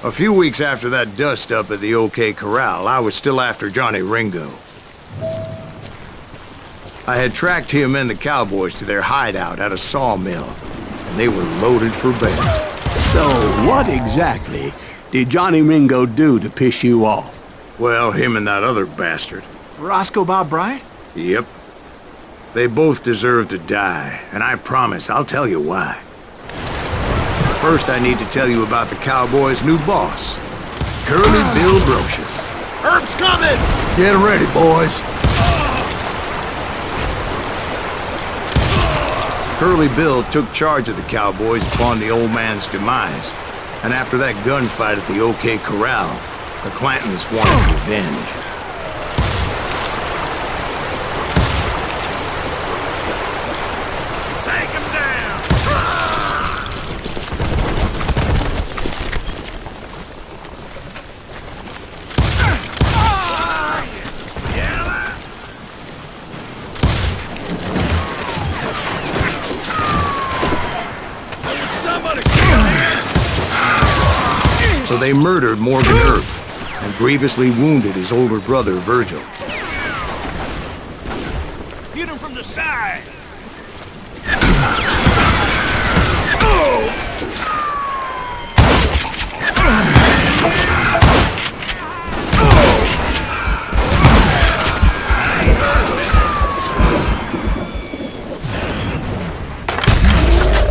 A few weeks after that dust-up at the OK Corral, I was still after Johnny Ringo. I had tracked him and the cowboys to their hideout at a sawmill, and they were loaded for bear. So, what exactly did Johnny Ringo do to piss you off? Well, him and that other bastard. Roscoe Bob Bryant? Yep. They both deserve to die, and I promise I'll tell you why. But first, I need to tell you about the Cowboys' new boss, Curly Bill Brocious. Herb's coming! Get ready, boys. Curly Bill took charge of the Cowboys upon the old man's demise, and after that gunfight at the OK Corral, the Clantons wanted revenge. Take him down! Somebody kill him! So they murdered Morgan Earp and grievously wounded his older brother, Virgil. Hit him from the side!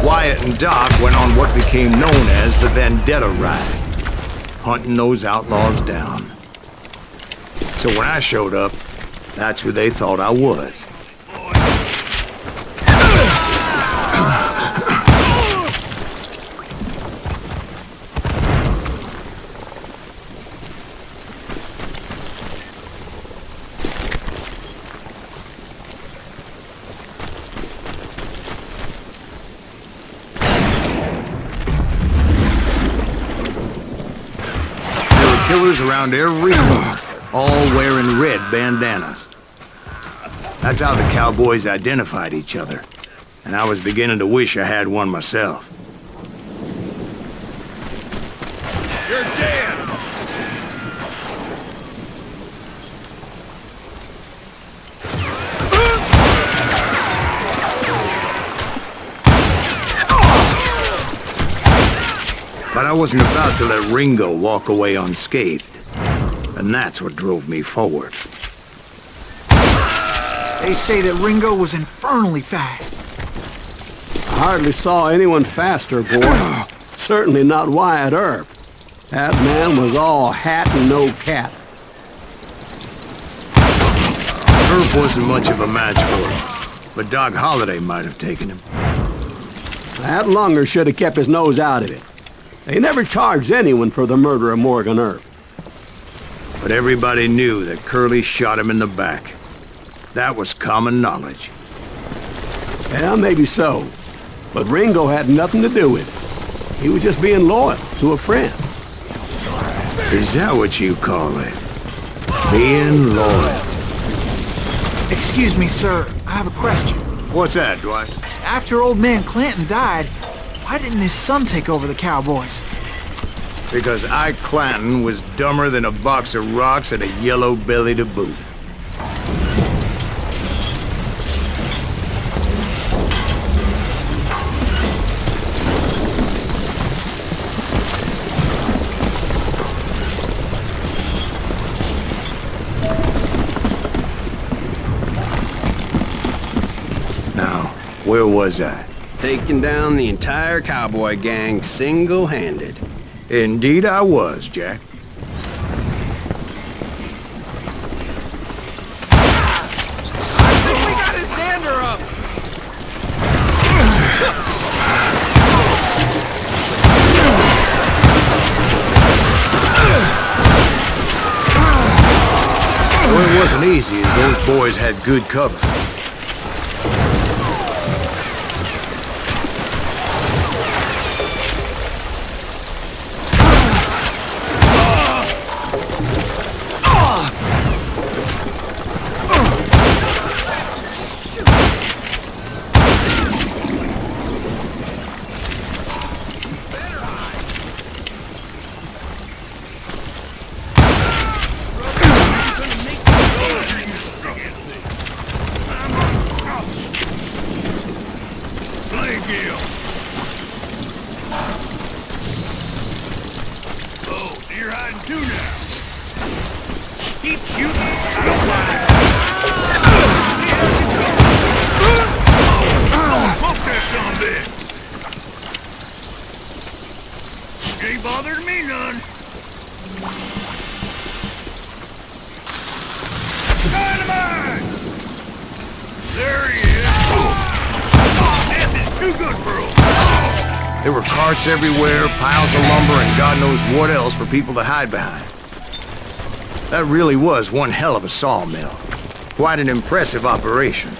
Wyatt and Doc went on what became known as the Vendetta Ride, hunting those outlaws down. So when I showed up, that's who they thought I was. Killers around every corner, all wearing red bandanas. That's how the Cowboys identified each other, and I was beginning to wish I had one myself. You're dead! But I wasn't about to let Ringo walk away unscathed, and that's what drove me forward. They say that Ringo was infernally fast. I hardly saw anyone faster, boy. Certainly not Wyatt Earp. That man was all hat and no cat. Earp wasn't much of a match for him, but Doc Holliday might have taken him. That lunger should have kept his nose out of it. They never charged anyone for the murder of Morgan Earp. But everybody knew that Curly shot him in the back. That was common knowledge. Yeah, maybe so. But Ringo had nothing to do with it. He was just being loyal to a friend. Is that what you call it? Being loyal? Excuse me, sir. I have a question. What's that, Dwight? After old man Clanton died, why didn't his son take over the Cowboys? Because Ike Clanton was dumber than a box of rocks and a yellow belly to boot. Now, where was I? Taking down the entire cowboy gang single-handed. Indeed I was, Jack. I think we got his dander up! Well, it wasn't easy, as those boys had good cover. skill. Oh, so you're hiding too now. Keep shooting. Don't lie. Smoke that son of a bitch. Ain't bothered me none. Dynamite! There he is. Death is too good for him. There were carts everywhere, piles of lumber, and God knows what else for people to hide behind. That really was one hell of a sawmill. Quite an impressive operation.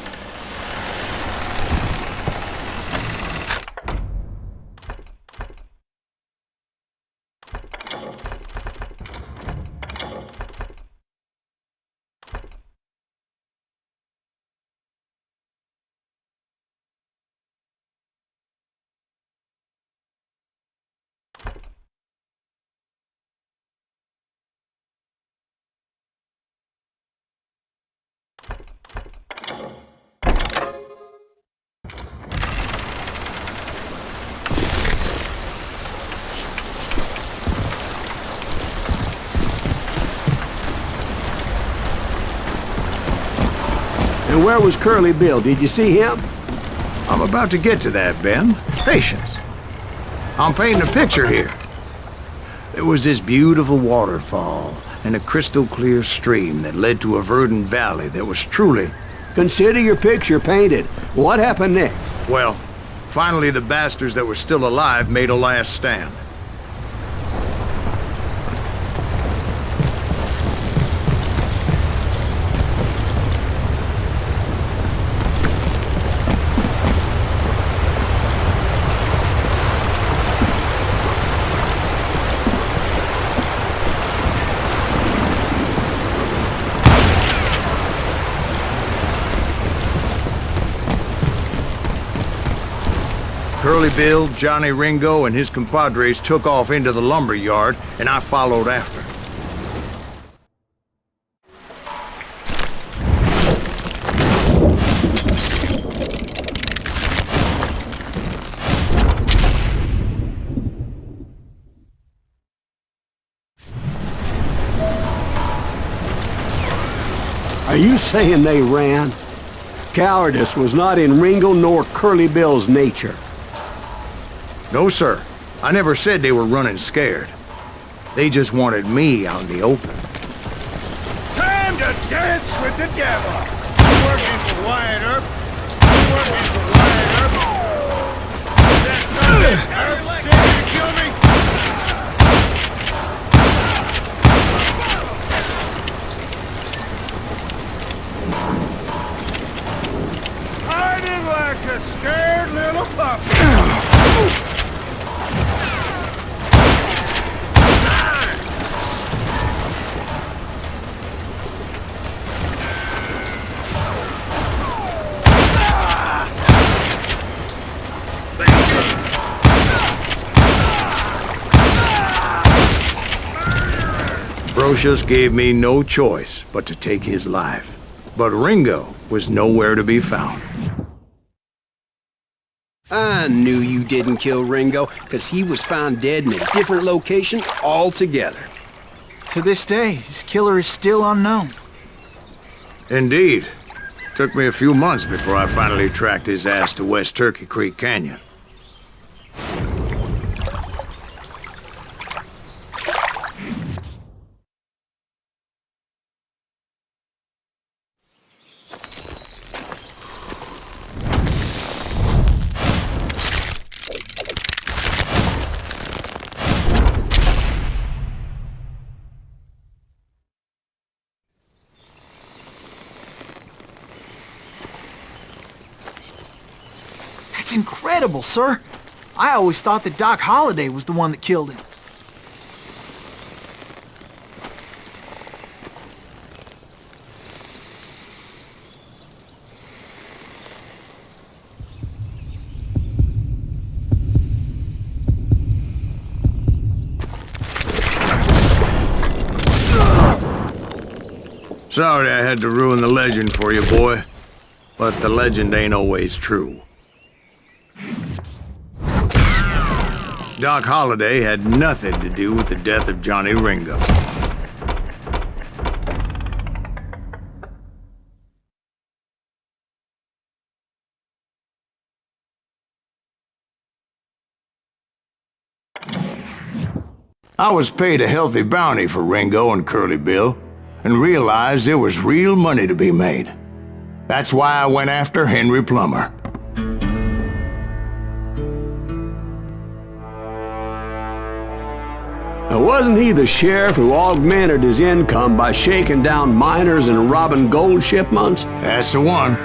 And where was Curly Bill? Did you see him? I'm about to get to that, Ben. Patience. I'm painting a picture here. There was this beautiful waterfall and a crystal clear stream that led to a verdant valley that was truly... Consider your picture painted. What happened next? Well, finally the bastards that were still alive made a last stand. Curly Bill, Johnny Ringo, and his compadres took off into the lumber yard, and I followed after. Are you saying they ran? Cowardice was not in Ringo nor Curly Bill's nature. No, sir. I never said they were running scared. They just wanted me out in the open. Time to dance with the devil! You working for Wyatt Earp? You working for Wyatt Earp? That son of a Earp saying to kill me? Hiding like a scared little puppy. Brocious gave me no choice but to take his life. But Ringo was nowhere to be found. I knew you didn't kill Ringo, because he was found dead in a different location altogether. To this day, his killer is still unknown. Indeed. Took me a few months before I finally tracked his ass to West Turkey Creek Canyon. That's incredible, sir. I always thought that Doc Holliday was the one that killed him. Sorry I had to ruin the legend for you, boy. But the legend ain't always true. Doc Holliday had nothing to do with the death of Johnny Ringo. I was paid a healthy bounty for Ringo and Curly Bill, and realized there was real money to be made. That's why I went after Henry Plummer. Wasn't he the sheriff who augmented his income by shaking down miners and robbing gold shipments? That's the one.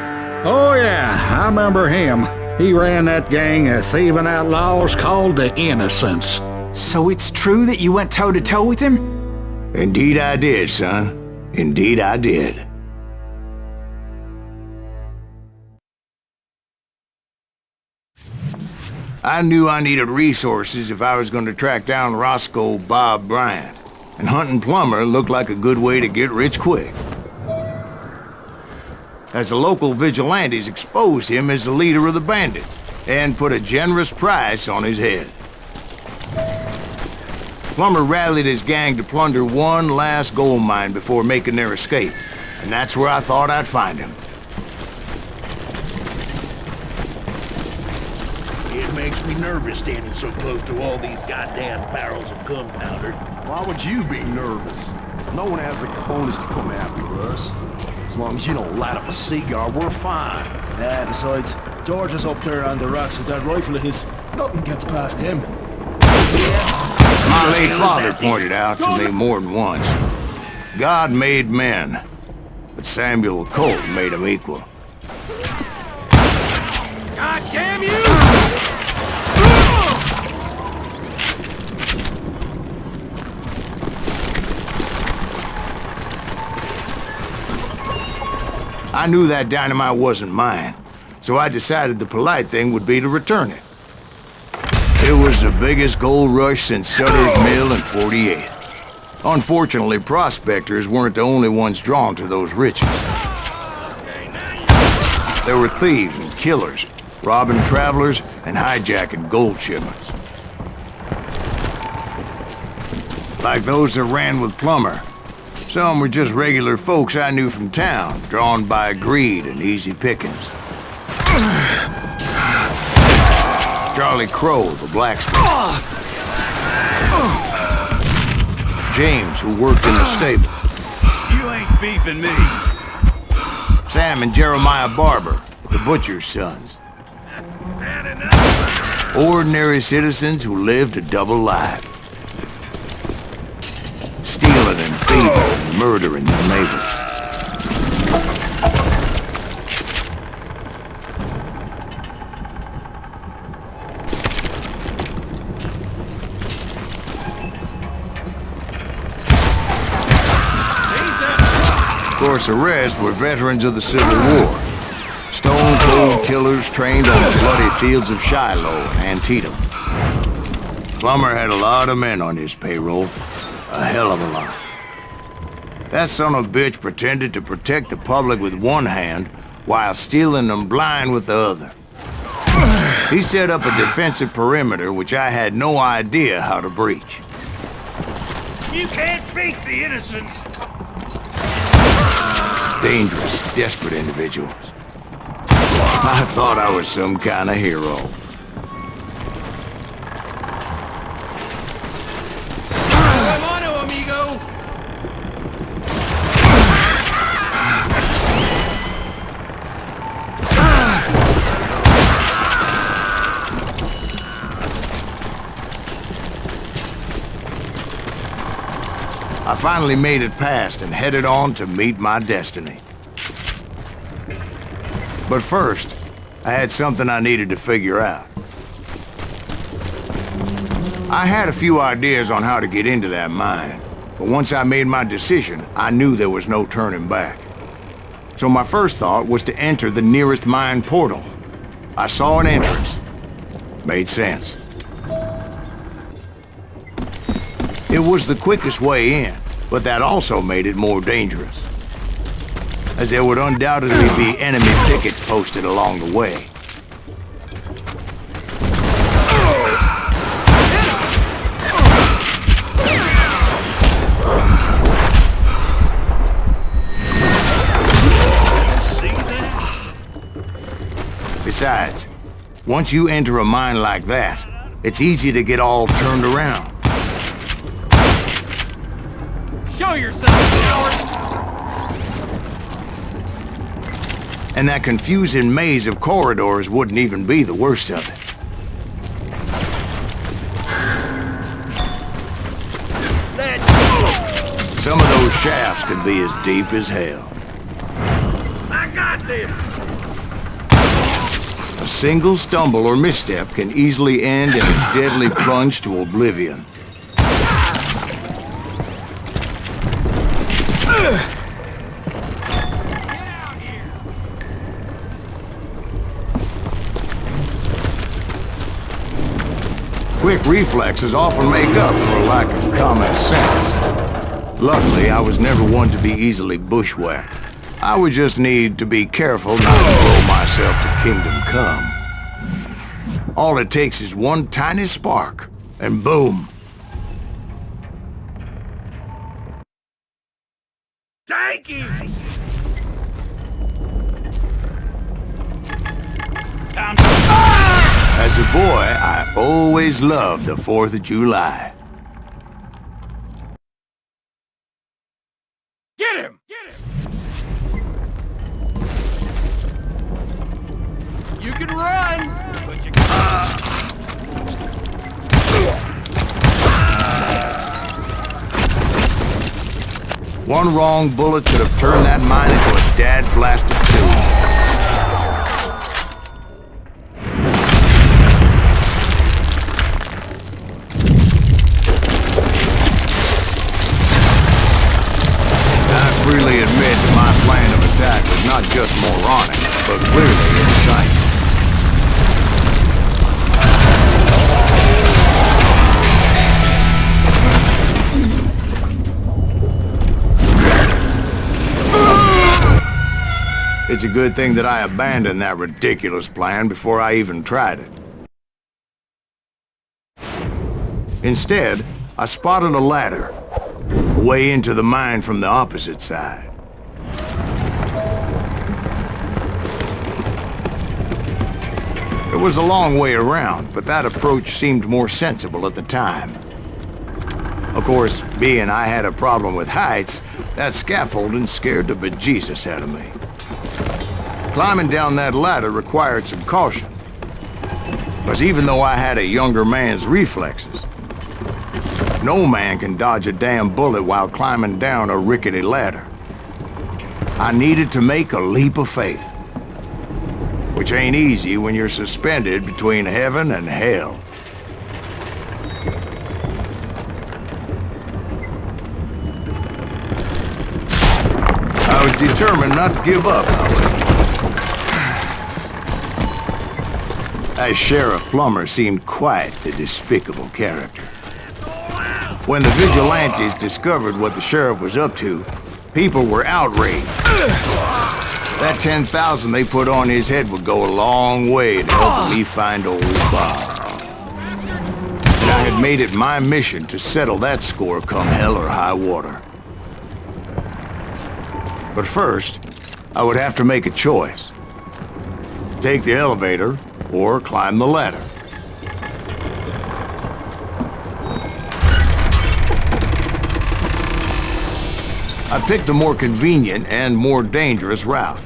Oh yeah, I remember him. He ran that gang of thieving outlaws called the Innocents. So it's true that you went toe-to-toe with him? Indeed I did, son. Indeed I did. I knew I needed resources if I was going to track down Roscoe Bob Bryant, and hunting Plummer looked like a good way to get rich quick. As the local vigilantes exposed him as the leader of the bandits, and put a generous price on his head. Plummer rallied his gang to plunder one last gold mine before making their escape, and that's where I thought I'd find him. It makes me nervous standing so close to all these goddamn barrels of gunpowder. Why would you be nervous? No one has the cojones to come after us. As long as you don't light up a cigar, we're fine. Yeah, besides, George is up there on the rocks with that rifle of his. Nothing gets past him. My late father pointed out to me more than once. God made men, but Samuel Colt made them equal. God damn you! I knew that dynamite wasn't mine, so I decided the polite thing would be to return it. It was the biggest gold rush since Sutter's Mill in '48. Unfortunately, prospectors weren't the only ones drawn to those riches. There were thieves and killers, robbing travelers and hijacking gold shipments. Like those that ran with Plummer. Some were just regular folks I knew from town, drawn by greed and easy pickings. Charlie Crow, the blacksmith. James, who worked in the stable. You ain't beefing me. Sam and Jeremiah Barber, the butcher's sons. Ordinary citizens who lived a double life. Stealing and thieving and murdering their neighbors. Of course, the rest were veterans of the Civil War. Stone-cold killers trained on the bloody fields of Shiloh and Antietam. Plummer had a lot of men on his payroll. A hell of a lot. That son of a bitch pretended to protect the public with one hand while stealing them blind with the other. He set up a defensive perimeter which I had no idea how to breach. You can't beat the Innocents. Dangerous, desperate individuals. I thought I was some kind of hero. I finally made it past and headed on to meet my destiny. But first, I had something I needed to figure out. I had a few ideas on how to get into that mine, but once I made my decision, I knew there was no turning back. So my first thought was to enter the nearest mine portal. I saw an entrance. Made sense. It was the quickest way in, but that also made it more dangerous, as there would undoubtedly be enemy pickets posted along the way. Besides, once you enter a mine like that, it's easy to get all turned around. Show yourself, coward! And that confusing maze of corridors wouldn't even be the worst of it. Some of those shafts could be as deep as hell. I got this! A single stumble or misstep can easily end in a deadly plunge to oblivion. Quick reflexes often make up for a lack of common sense. Luckily, I was never one to be easily bushwhacked. I would just need to be careful not to blow myself to kingdom come. All it takes is one tiny spark, and boom. Thank you! As a boy, I always loved the 4th of July. Get him! Get him! You can run, but you One wrong bullet could have turned that mine into a dad-blasted tomb. Freely admit that my plan of attack was not just moronic, but clearly insane. It's a good thing that I abandoned that ridiculous plan before I even tried it. Instead, I spotted a ladder, a way into the mine from the opposite side. It was a long way around, but that approach seemed more sensible at the time. Of course, being I had a problem with heights, that scaffolding scared the bejesus out of me. Climbing down that ladder required some caution, because even though I had a younger man's reflexes, no man can dodge a damn bullet while climbing down a rickety ladder. I needed to make a leap of faith, which ain't easy when you're suspended between heaven and hell. I was determined not to give up, however. As Sheriff Plummer seemed quite the despicable character. When the vigilantes discovered what the sheriff was up to, people were outraged. That 10,000 they put on his head would go a long way to helping me find old Bob. And I had made it my mission to settle that score come hell or high water. But first, I would have to make a choice. Take the elevator or climb the ladder. I picked the more convenient and more dangerous route.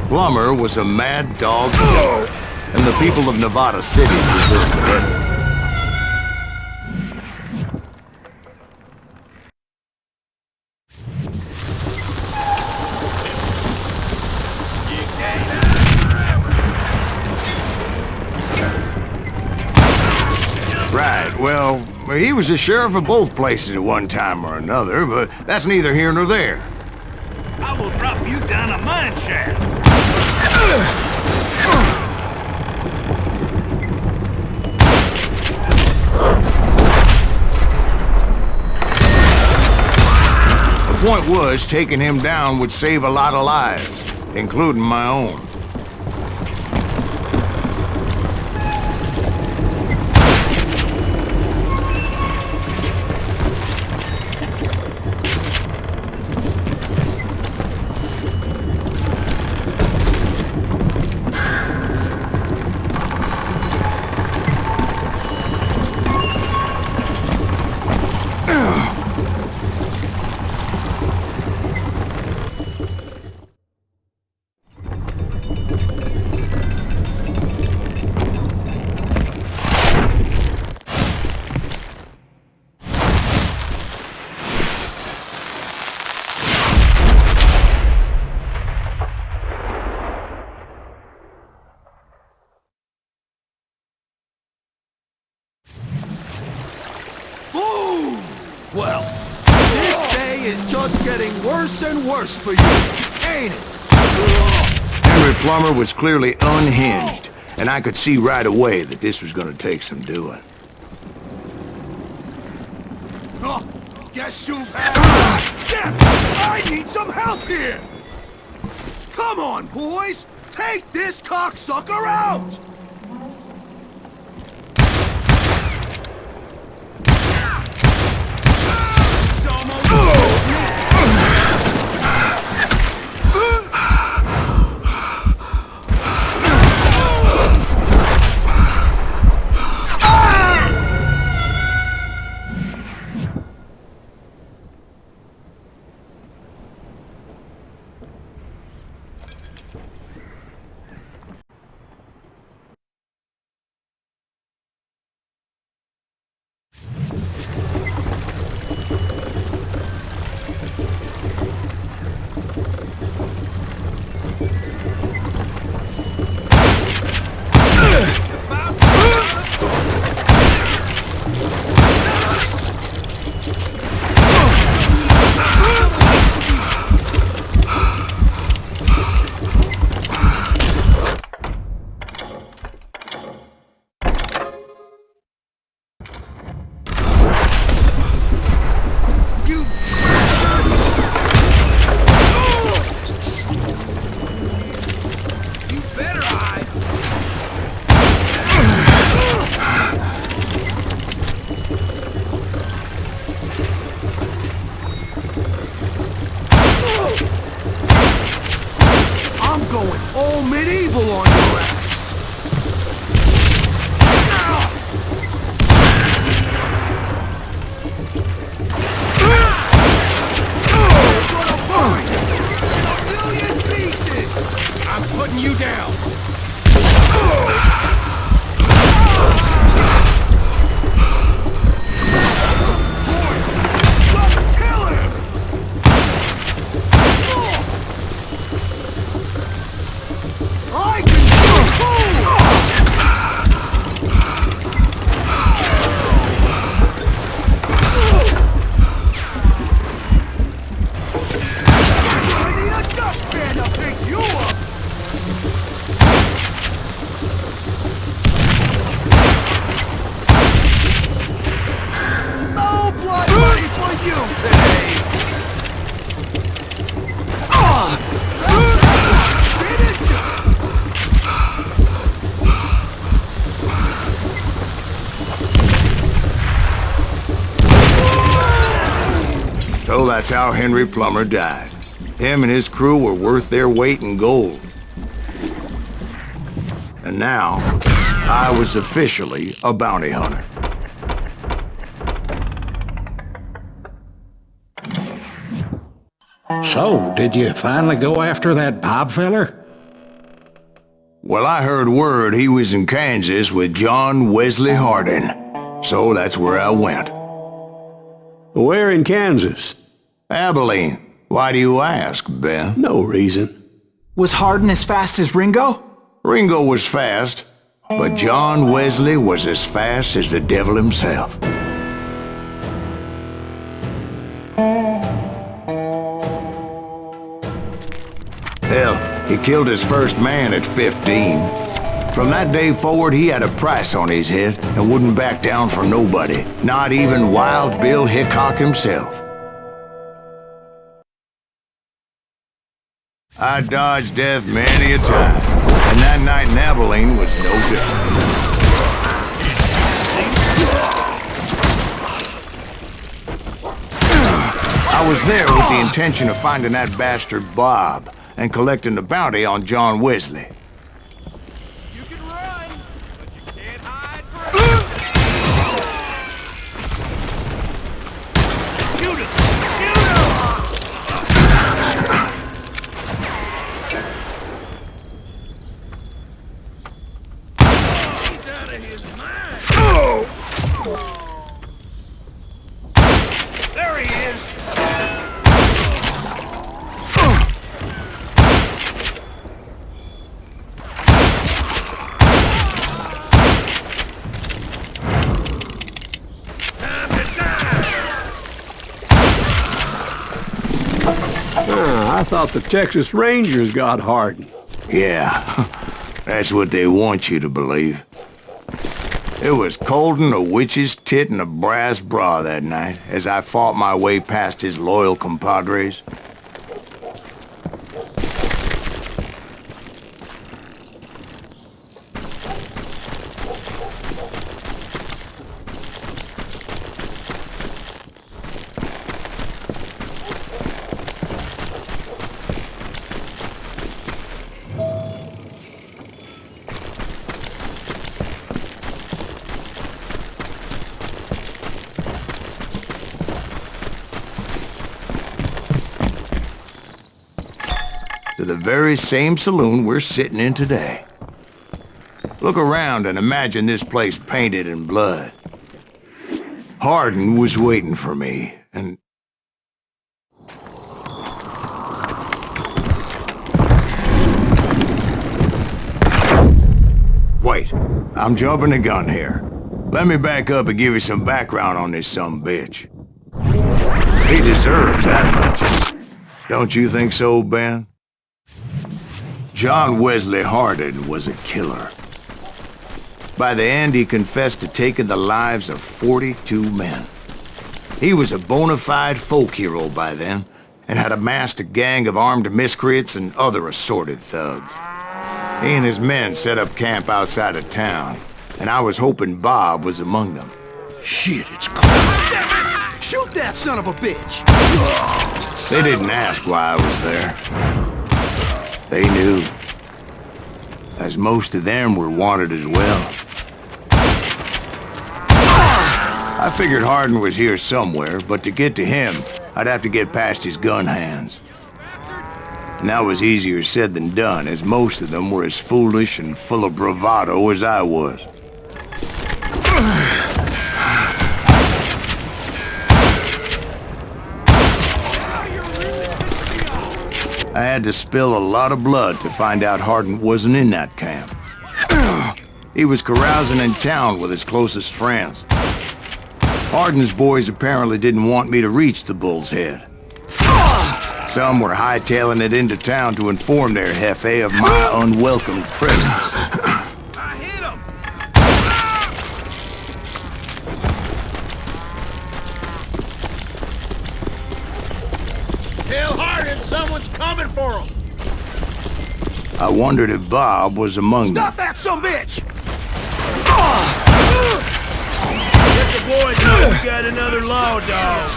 Plummer was a mad dog killer, and the people of Nevada City deserved better. Right, well, he was the sheriff of both places at one time or another, but that's neither here nor there. I will drop you down a mine shaft. point was, taking him down would save a lot of lives, including my own. Well, this day is just getting worse and worse for you, ain't it? Henry Plummer was clearly unhinged, and I could see right away that this was gonna take some doing. Oh, guess you've had... Damn! I need some help here! Come on, boys! Take this cocksucker out! Going all medieval on your ass! I'm putting you down! So that's how Henry Plummer died. Him and his crew were worth their weight in gold. And now, I was officially a bounty hunter. So, did you finally go after that Bob feller? Well, I heard word he was in Kansas with John Wesley Hardin. So that's where I went. Where in Kansas? Abilene. Why do you ask, Ben? No reason. Was Hardin as fast as Ringo? Ringo was fast, but John Wesley was as fast as the devil himself. Hell, he killed his first man at 15. From that day forward, he had a price on his head and wouldn't back down for nobody, not even Wild Bill Hickok himself. I dodged death many a time, and that night in Abilene was no different. I was there with the intention of finding that bastard Bob and collecting the bounty on John Wesley. You can run, but you can't hide forever. Shoot him! Shoot him! He's out of his mind. There he is. I thought the Texas Rangers got Hardin. Yeah, that's what they want you to believe. It was cold and a witch's tit and a brass bra that night as I fought my way past his loyal compadres. To the very same saloon we're sitting in today. Look around and imagine this place painted in blood. Hardin was waiting for me, and... Wait, I'm jumping the gun here. Let me back up and give you some background on this sumbitch. He deserves that much. Don't you think so, Ben? John Wesley Hardin was a killer. By the end, he confessed to taking the lives of 42 men. He was a bona fide folk hero by then, and had amassed a gang of armed miscreants and other assorted thugs. He and his men set up camp outside of town, and I was hoping Bob was among them. Shit, it's cold. Shoot that son of a bitch! They didn't ask why I was there. They knew, as most of them were wanted as well. I figured Hardin was here somewhere, but to get to him, I'd have to get past his gun hands. And that was easier said than done, as most of them were as foolish and full of bravado as I was. I had to spill a lot of blood to find out Hardin wasn't in that camp. He was carousing in town with his closest friends. Hardin's boys apparently didn't want me to reach the Bull's Head. Some were hightailing it into town to inform their jefe of my unwelcome presence. I hit him! Tell Hardin someone's coming for him! I wondered if Bob was among them. Stop that sumbitch! Let the boys know we got another law dog.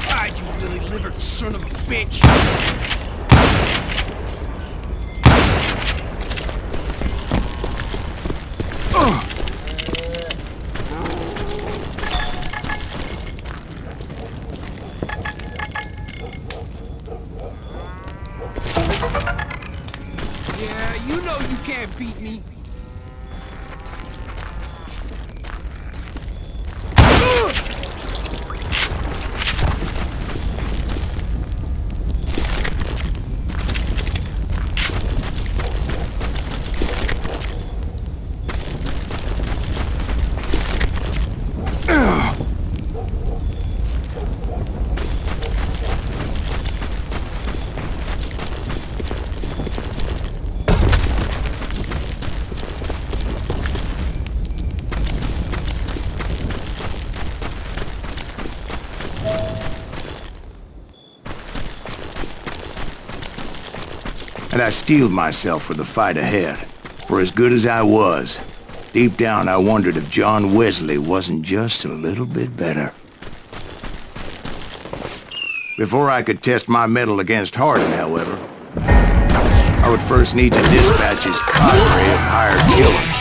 God, you really livered son of a bitch. Yeah, you know you can't beat me. I steeled myself for the fight ahead. For as good as I was, deep down I wondered if John Wesley wasn't just a little bit better. Before I could test my mettle against Hardin, however, I would first need to dispatch his cadre of hired killers.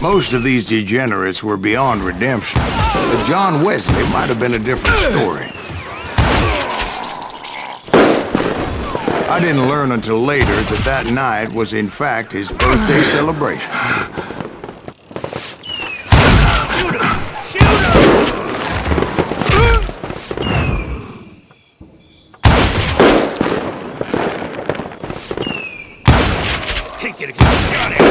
Most of these degenerates were beyond redemption, but John Wesley might have been a different story. I didn't learn until later that that night was in fact his birthday celebration. Can't get a good shot at him.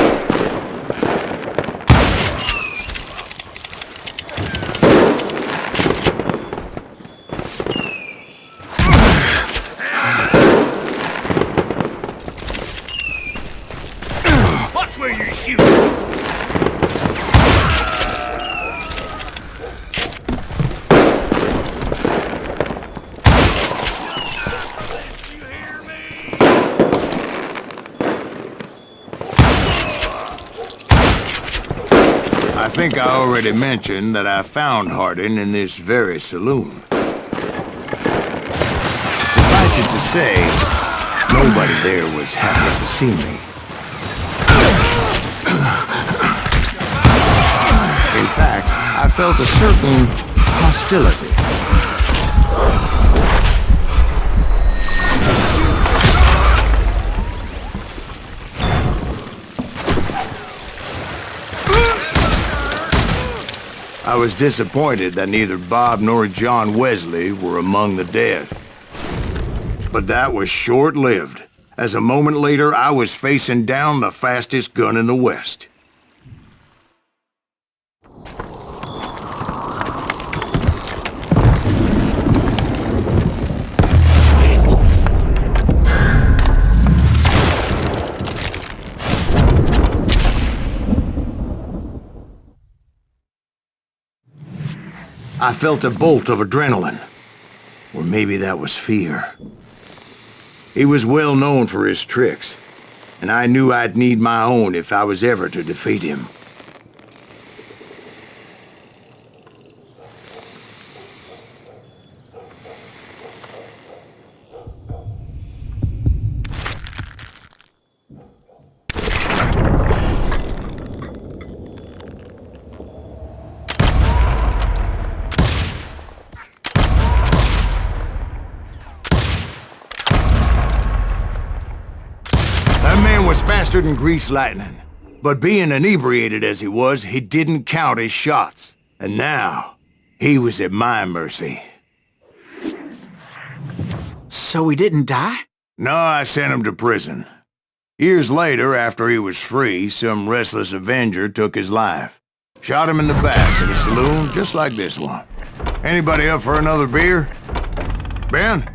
Watch where you're shooting. I think I already mentioned that I found Hardin in this very saloon. Suffice it to say, nobody there was happy to see me. In fact, I felt a certain hostility. I was disappointed that neither Bob nor John Wesley were among the dead. But that was short-lived, as a moment later I was facing down the fastest gun in the West. I felt a bolt of adrenaline. Or maybe that was fear. He was well known for his tricks, and I knew I'd need my own if I was ever to defeat him. Was faster than greased lightning, but being inebriated as he was, he didn't count his shots. And now, he was at my mercy. So he didn't die? No, I sent him to prison. Years later, after he was free, some restless avenger took his life. Shot him in the back in a saloon just like this one. Anybody up for another beer? Ben?